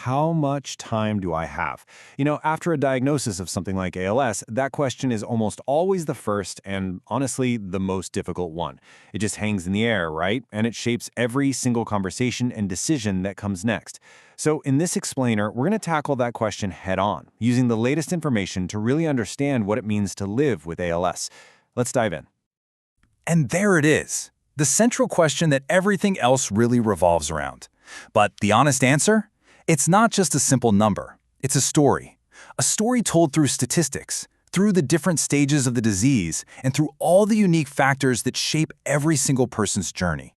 how much time do I have? After a diagnosis of something like ALS, that question is almost always the first and honestly the most difficult one. It just hangs in the air, right? And it shapes every single conversation and decision that comes next. So in this explainer, we're going to tackle that question head on, using the latest information to really understand what it means to live with ALS. Let's dive in. And there it is, the central question that everything else really revolves around. But the honest answer? It's not just a simple number. It's a story told through statistics, through the different stages of the disease, and through all the unique factors that shape every single person's journey.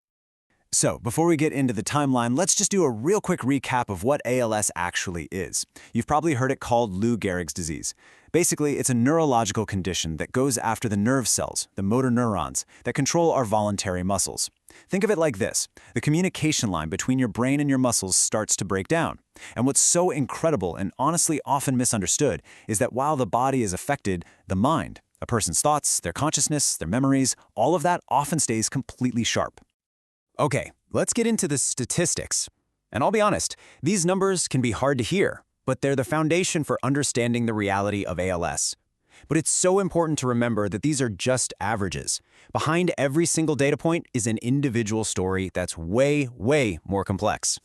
So, before we get into the timeline, let's just do a real quick recap of what ALS actually is. You've probably heard it called Lou Gehrig's disease. Basically, it's a neurological condition that goes after the nerve cells, the motor neurons, that control our voluntary muscles. Think of it like this. The communication line between your brain and your muscles starts to break down. And what's so incredible and honestly often misunderstood is that while the body is affected, the mind, a person's thoughts, their consciousness, their memories, all of that often stays completely sharp. Okay, let's get into the statistics. And I'll be honest, these numbers can be hard to hear, but they're the foundation for understanding the reality of ALS. But it's so important to remember that these are just averages. Behind every single data point is an individual story that's way, way more complex.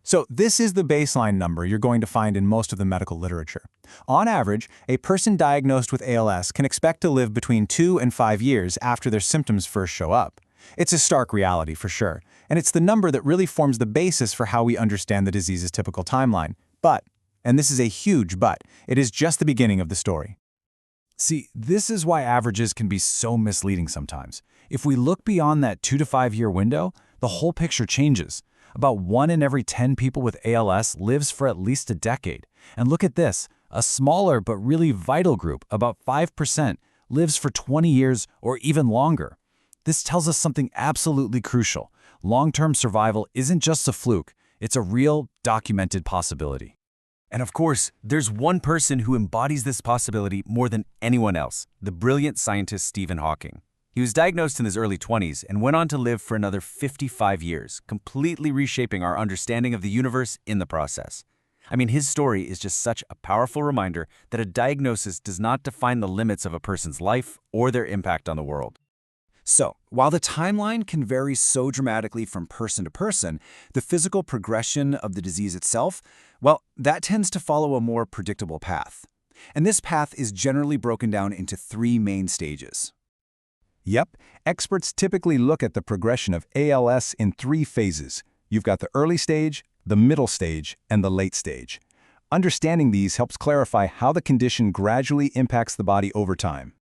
So this is the baseline number you're going to find in most of the medical literature. On average, a person diagnosed with ALS can expect to live between 2 and 5 years after their symptoms first show up. It's a stark reality for sure, and it's the number that really forms the basis for how we understand the disease's typical timeline. But, and this is a huge but, it is just the beginning of the story. See, this is why averages can be so misleading sometimes. If we look beyond that 2 to 5 year window, the whole picture changes. About 1 in every 10 people with ALS lives for at least a decade. And look at this, a smaller but really vital group, about 5%, lives for 20 years or even longer. This tells us something absolutely crucial. Long-term survival isn't just a fluke, it's a real, documented possibility. And of course, there's one person who embodies this possibility more than anyone else, the brilliant scientist Stephen Hawking. He was diagnosed in his early 20s and went on to live for another 55 years, completely reshaping our understanding of the universe in the process. I mean, his story is just such a powerful reminder that a diagnosis does not define the limits of a person's life or their impact on the world. So, while the timeline can vary so dramatically from person to person, the physical progression of the disease itself, well, that tends to follow a more predictable path. And this path is generally broken down into 3 main stages. Yep, experts typically look at the progression of ALS in 3 phases. You've got the early stage, the middle stage, and the late stage. Understanding these helps clarify how the condition gradually impacts the body over time.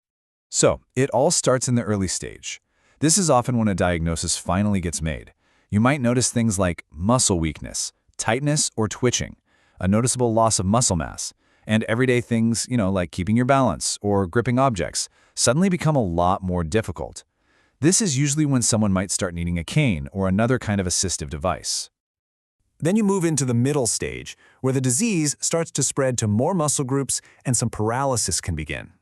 So, it all starts in the early stage. This is often when a diagnosis finally gets made. You might notice things like muscle weakness, tightness or twitching, a noticeable loss of muscle mass, and everyday things, like keeping your balance or gripping objects, suddenly become a lot more difficult. This is usually when someone might start needing a cane or another kind of assistive device. Then you move into the middle stage, where the disease starts to spread to more muscle groups and some paralysis can begin.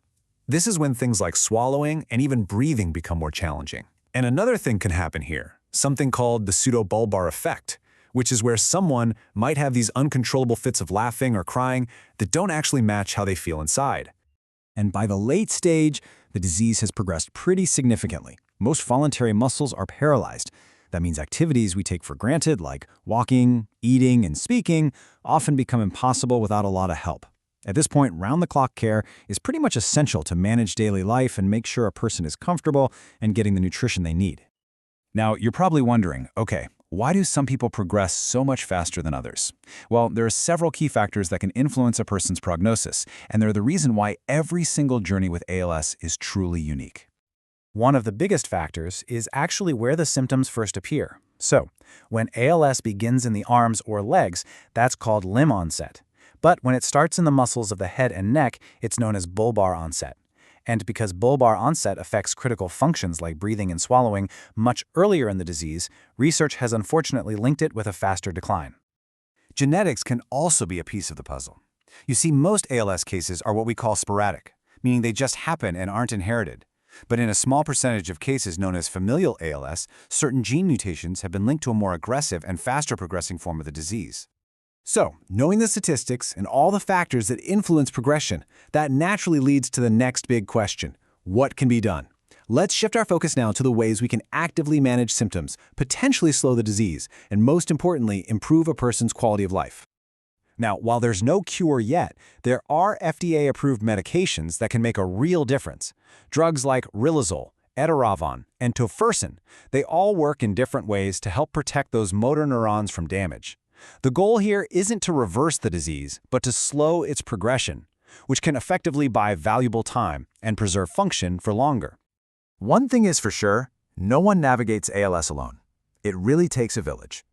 This is when things like swallowing and even breathing become more challenging. And another thing can happen here, something called the pseudobulbar effect, which is where someone might have these uncontrollable fits of laughing or crying that don't actually match how they feel inside. And by the late stage, the disease has progressed pretty significantly. Most voluntary muscles are paralyzed. That means activities we take for granted, like walking, eating, and speaking, often become impossible without a lot of help. At this point, round-the-clock care is pretty much essential to manage daily life and make sure a person is comfortable and getting the nutrition they need. Now, you're probably wondering, okay, why do some people progress so much faster than others? Well, there are several key factors that can influence a person's prognosis, and they're the reason why every single journey with ALS is truly unique. One of the biggest factors is actually where the symptoms first appear. So, when ALS begins in the arms or legs, that's called limb onset. But when it starts in the muscles of the head and neck, it's known as bulbar onset. And because bulbar onset affects critical functions like breathing and swallowing much earlier in the disease, research has unfortunately linked it with a faster decline. Genetics can also be a piece of the puzzle. You see, most ALS cases are what we call sporadic, meaning they just happen and aren't inherited. But in a small percentage of cases known as familial ALS, certain gene mutations have been linked to a more aggressive and faster progressing form of the disease. So, knowing the statistics and all the factors that influence progression, that naturally leads to the next big question: what can be done? Let's shift our focus now to the ways we can actively manage symptoms, potentially slow the disease, and most importantly, improve a person's quality of life. Now, while there's no cure yet, there are FDA-approved medications that can make a real difference. Drugs like riluzole, edaravone, and tofersen, they all work in different ways to help protect those motor neurons from damage. The goal here isn't to reverse the disease, but to slow its progression, which can effectively buy valuable time and preserve function for longer. One thing is for sure, no one navigates ALS alone. It really takes a village.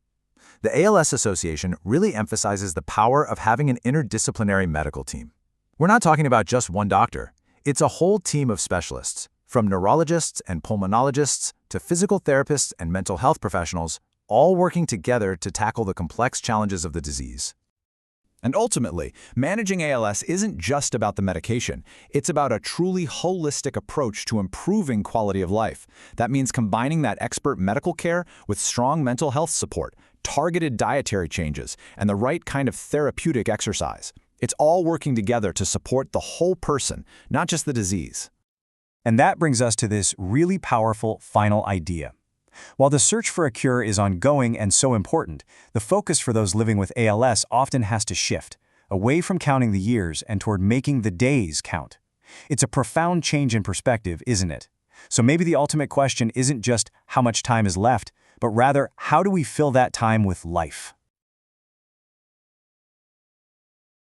The ALS Association really emphasizes the power of having an interdisciplinary medical team. We're not talking about just one doctor. It's a whole team of specialists, from neurologists and pulmonologists to physical therapists and mental health professionals, all working together to tackle the complex challenges of the disease. And ultimately, managing ALS isn't just about the medication. It's about a truly holistic approach to improving quality of life. That means combining that expert medical care with strong mental health support, targeted dietary changes, and the right kind of therapeutic exercise. It's all working together to support the whole person, not just the disease. And that brings us to this really powerful final idea. While the search for a cure is ongoing and so important, the focus for those living with ALS often has to shift, away from counting the years and toward making the days count. It's a profound change in perspective, isn't it? So maybe the ultimate question isn't just how much time is left, but rather how do we fill that time with life?